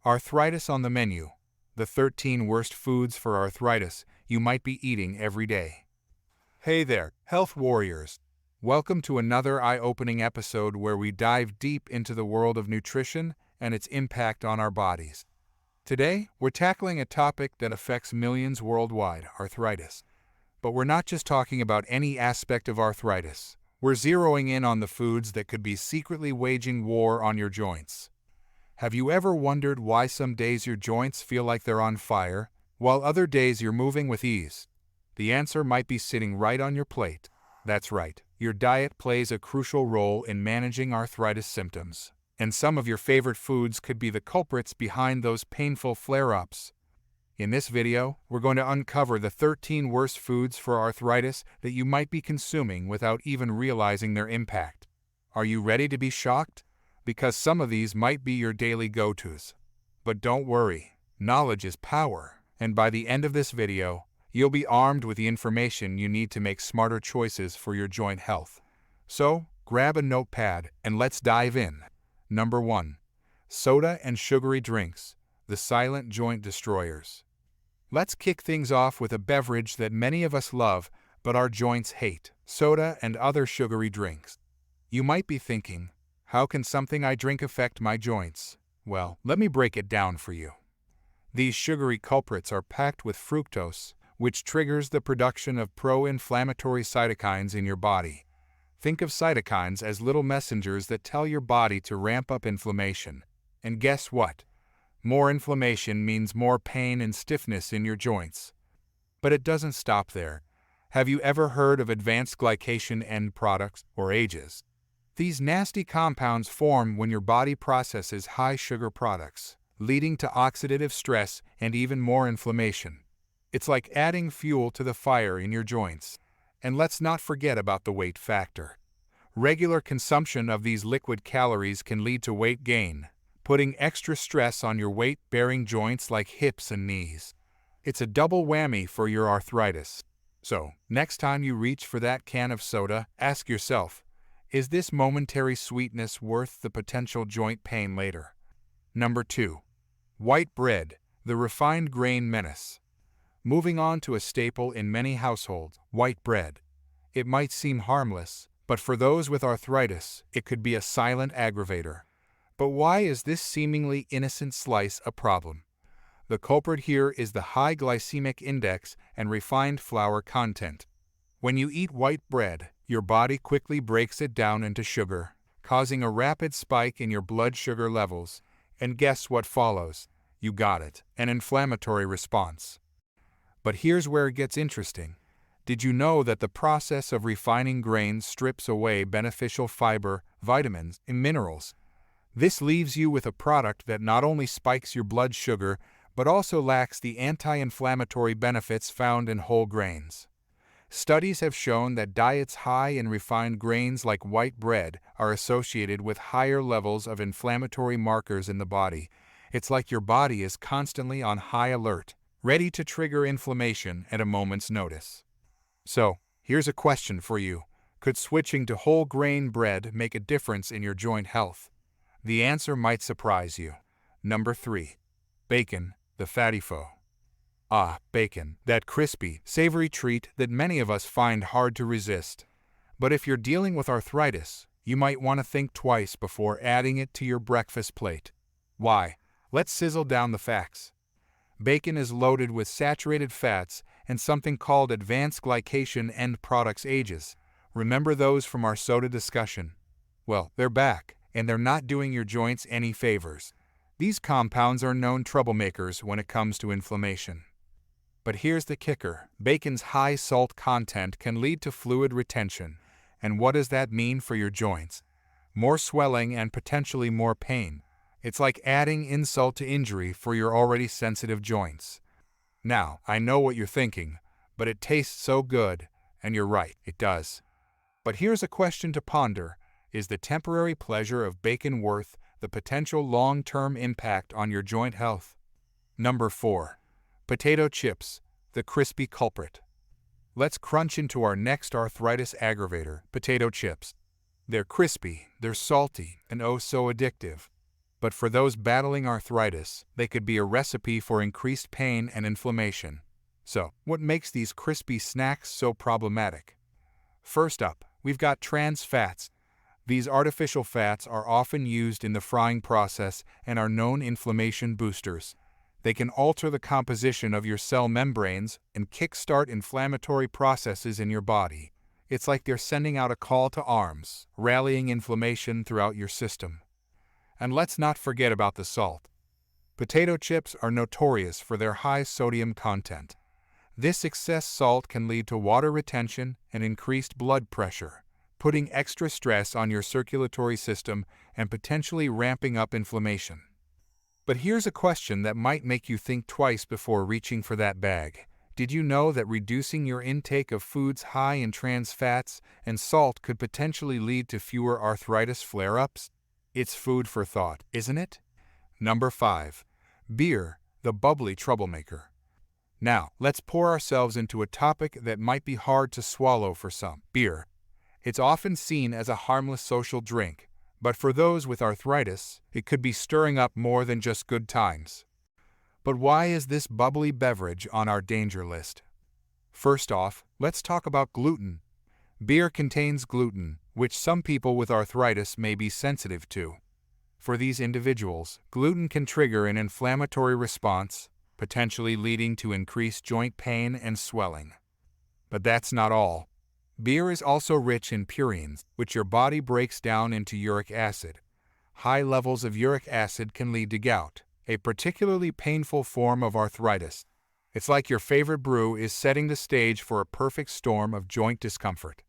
Arthritis on the menu. The 13 worst foods for arthritis you might be eating every day. Hey there, health warriors. Welcome to another eye-opening episode where we dive deep into the world of nutrition and its impact on our bodies. Today, we're tackling a topic that affects millions worldwide, arthritis. But we're not just talking about any aspect of arthritis. We're zeroing in on the foods that could be secretly waging war on your joints. Have you ever wondered why some days your joints feel like they're on fire, while other days you're moving with ease? The answer might be sitting right on your plate. That's right, your diet plays a crucial role in managing arthritis symptoms. And some of your favorite foods could be the culprits behind those painful flare-ups. In this video, we're going to uncover the 13 worst foods for arthritis that you might be consuming without even realizing their impact. Are you ready to be shocked? Because some of these might be your daily go-tos. But don't worry, knowledge is power, and by the end of this video, you'll be armed with the information you need to make smarter choices for your joint health. So, grab a notepad and let's dive in. Number 1. Soda and sugary drinks, the silent joint destroyers. Let's kick things off with a beverage that many of us love, but our joints hate: soda and other sugary drinks. You might be thinking, how can something I drink affect my joints? Well, let me break it down for you. These sugary culprits are packed with fructose, which triggers the production of pro-inflammatory cytokines in your body. Think of cytokines as little messengers that tell your body to ramp up inflammation. And guess what? More inflammation means more pain and stiffness in your joints. But it doesn't stop there. Have you ever heard of advanced glycation end products, or AGEs? These nasty compounds form when your body processes high-sugar products, leading to oxidative stress and even more inflammation. It's like adding fuel to the fire in your joints. And let's not forget about the weight factor. Regular consumption of these liquid calories can lead to weight gain, putting extra stress on your weight-bearing joints like hips and knees. It's a double whammy for your arthritis. So, next time you reach for that can of soda, ask yourself, is this momentary sweetness worth the potential joint pain later? Number 2. White bread, the refined grain menace. Moving on to a staple in many households, white bread. It might seem harmless, but for those with arthritis, it could be a silent aggravator. But why is this seemingly innocent slice a problem? The culprit here is the high glycemic index and refined flour content. When you eat white bread, your body quickly breaks it down into sugar, causing a rapid spike in your blood sugar levels. And guess what follows? You got it, an inflammatory response. But here's where it gets interesting. Did you know that the process of refining grains strips away beneficial fiber, vitamins, and minerals? This leaves you with a product that not only spikes your blood sugar, but also lacks the anti-inflammatory benefits found in whole grains. Studies have shown that diets high in refined grains like white bread are associated with higher levels of inflammatory markers in the body. It's like your body is constantly on high alert, ready to trigger inflammation at a moment's notice. So, here's a question for you. Could switching to whole grain bread make a difference in your joint health? The answer might surprise you. Number 3. Bacon, the fatty foe. Ah, bacon, that crispy, savory treat that many of us find hard to resist. But if you're dealing with arthritis, you might want to think twice before adding it to your breakfast plate. Why? Let's sizzle down the facts. Bacon is loaded with saturated fats and something called advanced glycation end products AGEs. Remember those from our soda discussion? Well, they're back, and they're not doing your joints any favors. These compounds are known troublemakers when it comes to inflammation. But here's the kicker. Bacon's high salt content can lead to fluid retention. And what does that mean for your joints? More swelling and potentially more pain. It's like adding insult to injury for your already sensitive joints. Now, I know what you're thinking, but it tastes so good, and you're right, it does. But here's a question to ponder. Is the temporary pleasure of bacon worth the potential long-term impact on your joint health? Number 4. Potato chips, the crispy culprit. Let's crunch into our next arthritis aggravator, potato chips. They're crispy, they're salty, and oh so addictive. But for those battling arthritis, they could be a recipe for increased pain and inflammation. So, what makes these crispy snacks so problematic? First up, we've got trans fats. These artificial fats are often used in the frying process and are known inflammation boosters. They can alter the composition of your cell membranes and kickstart inflammatory processes in your body. It's like they're sending out a call to arms, rallying inflammation throughout your system. And let's not forget about the salt. Potato chips are notorious for their high sodium content. This excess salt can lead to water retention and increased blood pressure, putting extra stress on your circulatory system and potentially ramping up inflammation. But here's a question that might make you think twice before reaching for that bag. Did you know that reducing your intake of foods high in trans fats and salt could potentially lead to fewer arthritis flare-ups? It's food for thought, isn't it? Number 5. Beer, the bubbly troublemaker. Now, let's pour ourselves into a topic that might be hard to swallow for some. Beer. It's often seen as a harmless social drink, but for those with arthritis, it could be stirring up more than just good times. But why is this bubbly beverage on our danger list? First off, let's talk about gluten. Beer contains gluten, which some people with arthritis may be sensitive to. For these individuals, gluten can trigger an inflammatory response, potentially leading to increased joint pain and swelling. But that's not all. Beer is also rich in purines, which your body breaks down into uric acid. High levels of uric acid can lead to gout, a particularly painful form of arthritis. It's like your favorite brew is setting the stage for a perfect storm of joint discomfort.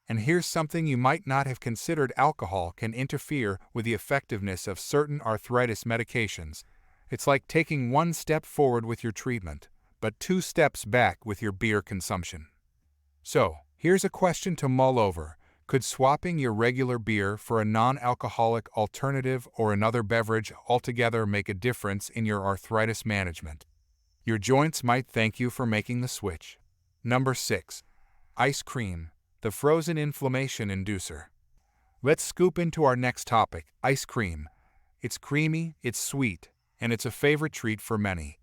And here's something you might not have considered: alcohol can interfere with the effectiveness of certain arthritis medications. It's like taking one step forward with your treatment, but 2 steps back with your beer consumption. So, here's a question to mull over. Could swapping your regular beer for a non-alcoholic alternative or another beverage altogether make a difference in your arthritis management? Your joints might thank you for making the switch. Number 6. Ice cream, the frozen inflammation inducer. Let's scoop into our next topic, ice cream. It's creamy, it's sweet, and it's a favorite treat for many.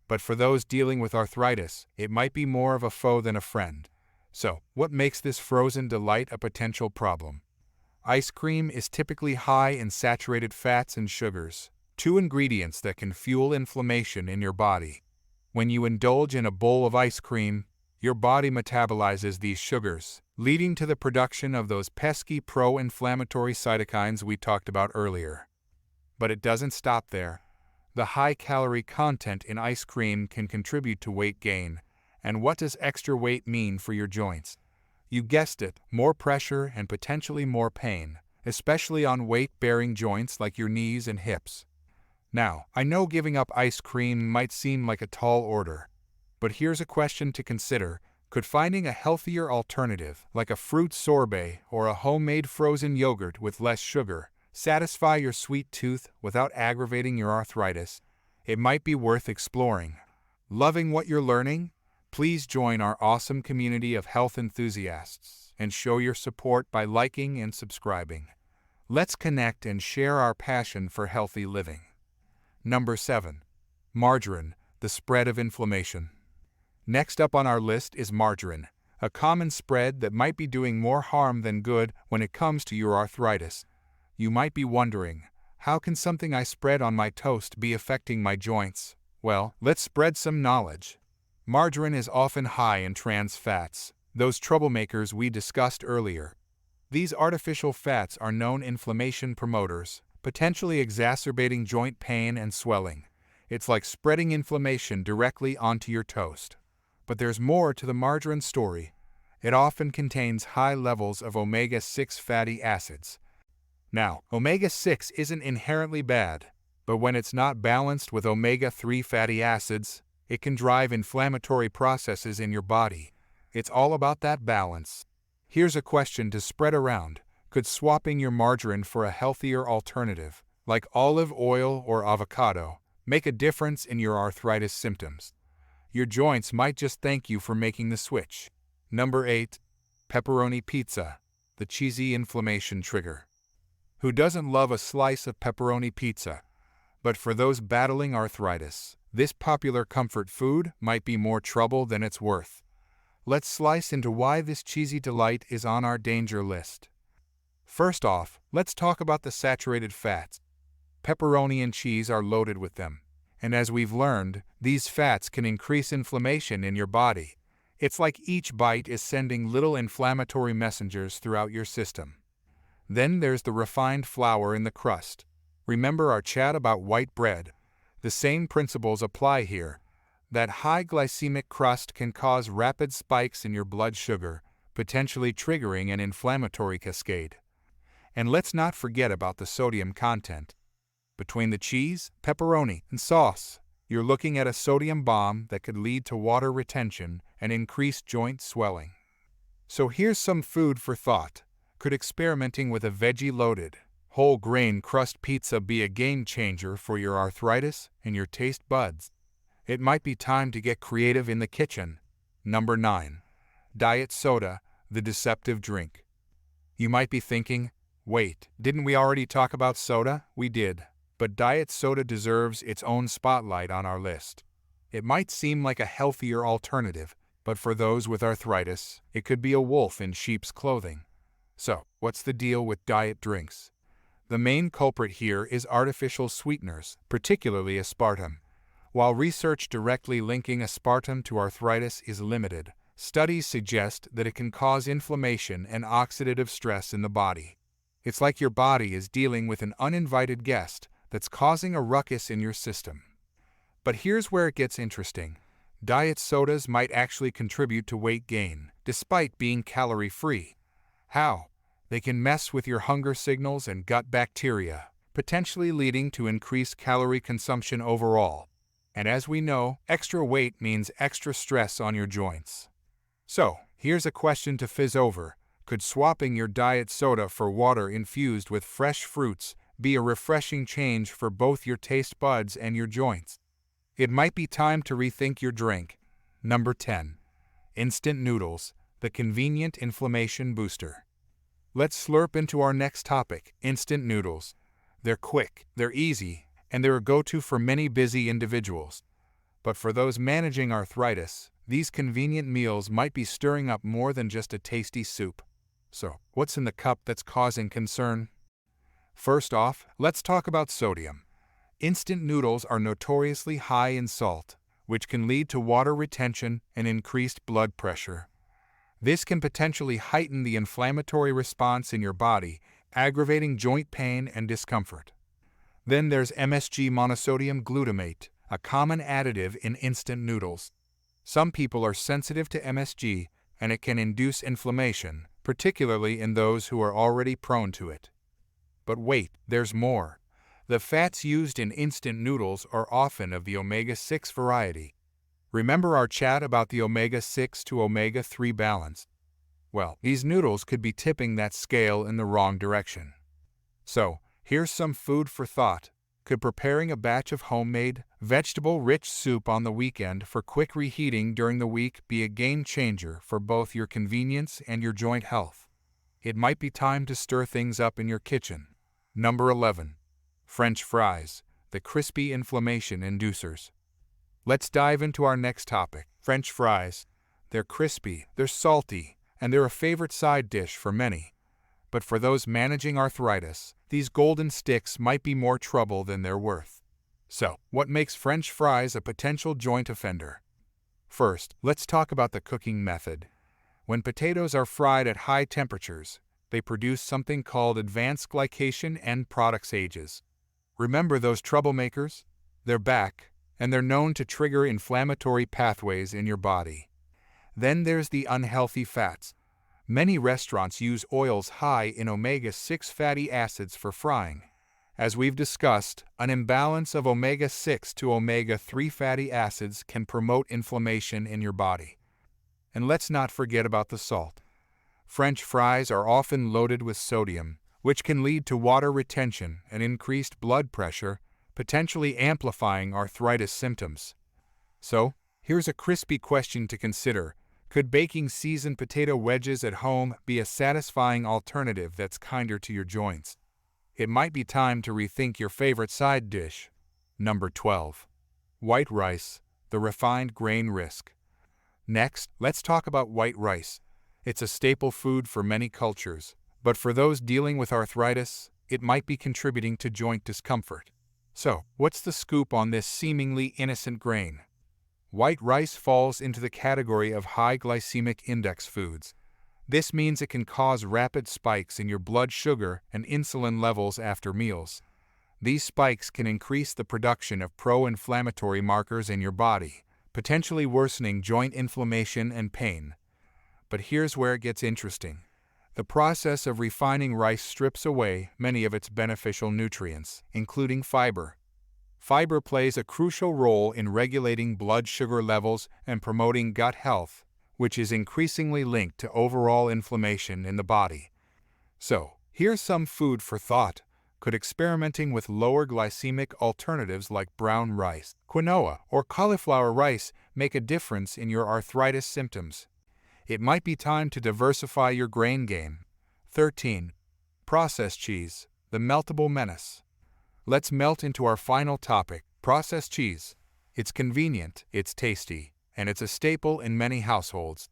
But for those dealing with arthritis, it might be more of a foe than a friend. So, what makes this frozen delight a potential problem? Ice cream is typically high in saturated fats and sugars, 2 ingredients that can fuel inflammation in your body. When you indulge in a bowl of ice cream, your body metabolizes these sugars, leading to the production of those pesky pro-inflammatory cytokines we talked about earlier. But it doesn't stop there. The high-calorie content in ice cream can contribute to weight gain. And what does extra weight mean for your joints? You guessed it, more pressure and potentially more pain, especially on weight-bearing joints like your knees and hips. Now, I know giving up ice cream might seem like a tall order, but here's a question to consider. Could finding a healthier alternative, like a fruit sorbet or a homemade frozen yogurt with less sugar, satisfy your sweet tooth without aggravating your arthritis? It might be worth exploring. Loving what you're learning? Please join our awesome community of health enthusiasts and show your support by liking and subscribing. Let's connect and share our passion for healthy living. Number 7. Margarine, the spread of inflammation. Next up on our list is margarine, a common spread that might be doing more harm than good when it comes to your arthritis. You might be wondering, how can something I spread on my toast be affecting my joints? Well, let's spread some knowledge. Margarine is often high in trans fats, those troublemakers we discussed earlier. These artificial fats are known inflammation promoters, potentially exacerbating joint pain and swelling. It's like spreading inflammation directly onto your toast. But there's more to the margarine story. It often contains high levels of omega-6 fatty acids. Now, omega-6 isn't inherently bad, but when it's not balanced with omega-3 fatty acids, it can drive inflammatory processes in your body. It's all about that balance. Here's a question to spread around. Could swapping your margarine for a healthier alternative, like olive oil or avocado, make a difference in your arthritis symptoms? Your joints might just thank you for making the switch. Number 8. Pepperoni pizza, the cheesy inflammation trigger. Who doesn't love a slice of pepperoni pizza? But for those battling arthritis, this popular comfort food might be more trouble than it's worth. Let's slice into why this cheesy delight is on our danger list. First off, let's talk about the saturated fats. Pepperoni and cheese are loaded with them. And as we've learned, these fats can increase inflammation in your body. It's like each bite is sending little inflammatory messengers throughout your system. Then there's the refined flour in the crust. Remember our chat about white bread? The same principles apply here. That high glycemic crust can cause rapid spikes in your blood sugar, potentially triggering an inflammatory cascade. And let's not forget about the sodium content. Between the cheese, pepperoni, and sauce, you're looking at a sodium bomb that could lead to water retention and increased joint swelling. So here's some food for thought. Could experimenting with a veggie-loaded, whole grain crust pizza be a game changer for your arthritis and your taste buds? It might be time to get creative in the kitchen. Number 9. Diet soda, the deceptive drink. You might be thinking, wait, didn't we already talk about soda? We did. But diet soda deserves its own spotlight on our list. It might seem like a healthier alternative, but for those with arthritis, it could be a wolf in sheep's clothing. So, what's the deal with diet drinks? The main culprit here is artificial sweeteners, particularly aspartame. While research directly linking aspartame to arthritis is limited, studies suggest that it can cause inflammation and oxidative stress in the body. It's like your body is dealing with an uninvited guest that's causing a ruckus in your system. But here's where it gets interesting. Diet sodas might actually contribute to weight gain, despite being calorie-free. How? They can mess with your hunger signals and gut bacteria, potentially leading to increased calorie consumption overall. And as we know, extra weight means extra stress on your joints. So, here's a question to fizz over. Could swapping your diet soda for water infused with fresh fruits be a refreshing change for both your taste buds and your joints? It might be time to rethink your drink. Number 10. Instant noodles, the convenient inflammation booster. Let's slurp into our next topic, instant noodles. They're quick, they're easy, and they're a go-to for many busy individuals. But for those managing arthritis, these convenient meals might be stirring up more than just a tasty soup. So, what's in the cup that's causing concern? First off, let's talk about sodium. Instant noodles are notoriously high in salt, which can lead to water retention and increased blood pressure. This can potentially heighten the inflammatory response in your body, aggravating joint pain and discomfort. Then there's MSG monosodium glutamate, a common additive in instant noodles. Some people are sensitive to MSG, and it can induce inflammation, particularly in those who are already prone to it. But wait, there's more. The fats used in instant noodles are often of the omega-6 variety. Remember our chat about the omega-6 to omega-3 balance? Well, these noodles could be tipping that scale in the wrong direction. So, here's some food for thought. Could preparing a batch of homemade, vegetable-rich soup on the weekend for quick reheating during the week be a game changer for both your convenience and your joint health? It might be time to stir things up in your kitchen. Number 11. French fries, the crispy inflammation inducers. Let's dive into our next topic, French fries. They're crispy, they're salty, and they're a favorite side dish for many. But for those managing arthritis, these golden sticks might be more trouble than they're worth. So, what makes French fries a potential joint offender? First, let's talk about the cooking method. When potatoes are fried at high temperatures, they produce something called advanced glycation end products ages. Remember those troublemakers? They're back, and they're known to trigger inflammatory pathways in your body. Then there's the unhealthy fats. Many restaurants use oils high in omega-6 fatty acids for frying. As we've discussed, an imbalance of omega-6 to omega-3 fatty acids can promote inflammation in your body. And let's not forget about the salt. French fries are often loaded with sodium, which can lead to water retention and increased blood pressure, potentially amplifying arthritis symptoms. So, here's a crispy question to consider. Could baking seasoned potato wedges at home be a satisfying alternative that's kinder to your joints? it might be time to rethink your favorite side dish. Number 12. White rice, the refined grain risk. Next, let's talk about white rice. It's a staple food for many cultures, but for those dealing with arthritis, it might be contributing to joint discomfort. So, what's the scoop on this seemingly innocent grain? White rice falls into the category of high glycemic index foods. This means it can cause rapid spikes in your blood sugar and insulin levels after meals. These spikes can increase the production of pro-inflammatory markers in your body, potentially worsening joint inflammation and pain. But here's where it gets interesting. The process of refining rice strips away many of its beneficial nutrients, including fiber. Fiber plays a crucial role in regulating blood sugar levels and promoting gut health, which is increasingly linked to overall inflammation in the body. So, here's some food for thought. Could experimenting with lower glycemic alternatives like brown rice, quinoa, or cauliflower rice make a difference in your arthritis symptoms? It might be time to diversify your grain game. 13. Processed cheese, the meltable menace. Let's melt into our final topic, processed cheese. It's convenient, it's tasty, and it's a staple in many households.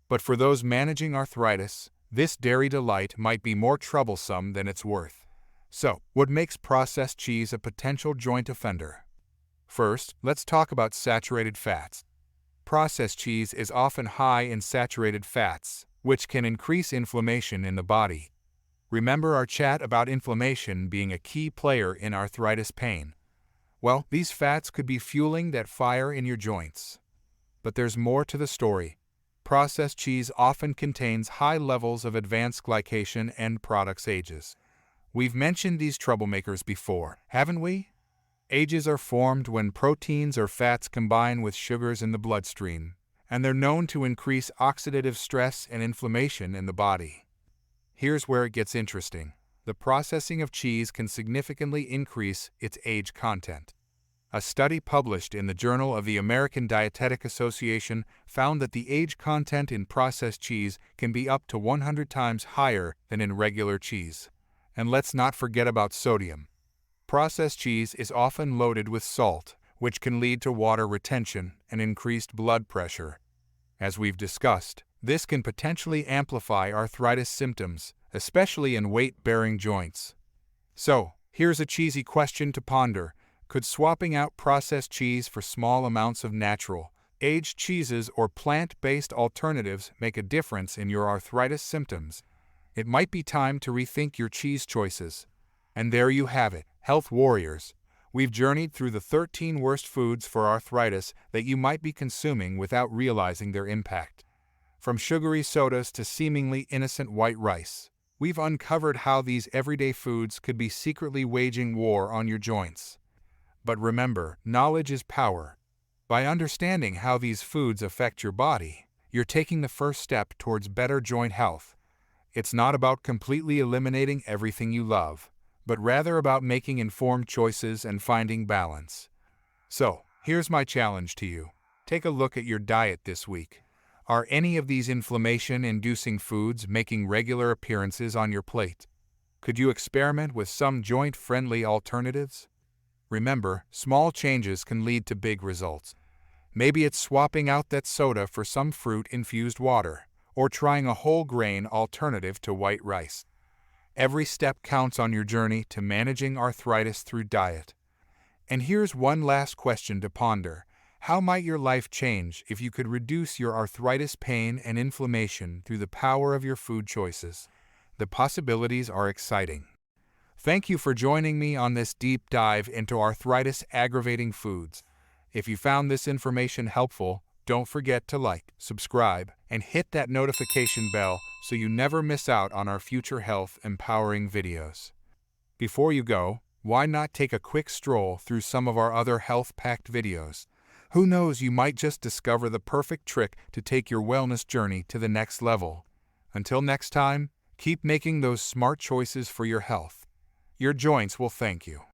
But for those managing arthritis, this dairy delight might be more troublesome than it's worth. So, what makes processed cheese a potential joint offender? First, let's talk about saturated fats. Processed cheese is often high in saturated fats, which can increase inflammation in the body. Remember our chat about inflammation being a key player in arthritis pain? Well, these fats could be fueling that fire in your joints. But there's more to the story. Processed cheese often contains high levels of advanced glycation end products ages. We've mentioned these troublemakers before, haven't we? Ages are formed when proteins or fats combine with sugars in the bloodstream, and they're known to increase oxidative stress and inflammation in the body. Here's where it gets interesting. The processing of cheese can significantly increase its age content. A study published in the Journal of the American Dietetic Association found that the age content in processed cheese can be up to 100 times higher than in regular cheese. And let's not forget about sodium. Processed cheese is often loaded with salt, which can lead to water retention and increased blood pressure. As we've discussed, this can potentially amplify arthritis symptoms, especially in weight-bearing joints. So, here's a cheesy question to ponder. Could swapping out processed cheese for small amounts of natural, aged cheeses or plant-based alternatives make a difference in your arthritis symptoms? It might be time to rethink your cheese choices. And there you have it, health warriors. We've journeyed through the 13 worst foods for arthritis that you might be consuming without realizing their impact. From sugary sodas to seemingly innocent white rice, we've uncovered how these everyday foods could be secretly waging war on your joints. But remember, knowledge is power. By understanding how these foods affect your body, you're taking the first step towards better joint health. It's not about completely eliminating everything you love, but rather about making informed choices and finding balance. So, here's my challenge to you. Take a look at your diet this week. Are any of these inflammation-inducing foods making regular appearances on your plate? Could you experiment with some joint-friendly alternatives? Remember, small changes can lead to big results. Maybe it's swapping out that soda for some fruit-infused water, or trying a whole grain alternative to white rice. Every step counts on your journey to managing arthritis through diet. And here's one last question to ponder. How might your life change if you could reduce your arthritis pain and inflammation through the power of your food choices? The possibilities are exciting. Thank you for joining me on this deep dive into arthritis-aggravating foods. If you found this information helpful, don't forget to like, subscribe, and hit that notification bell so you never miss out on our future health-empowering videos. Before you go, why not take a quick stroll through some of our other health-packed videos? Who knows, you might just discover the perfect trick to take your wellness journey to the next level. Until next time, keep making those smart choices for your health. Your joints will thank you.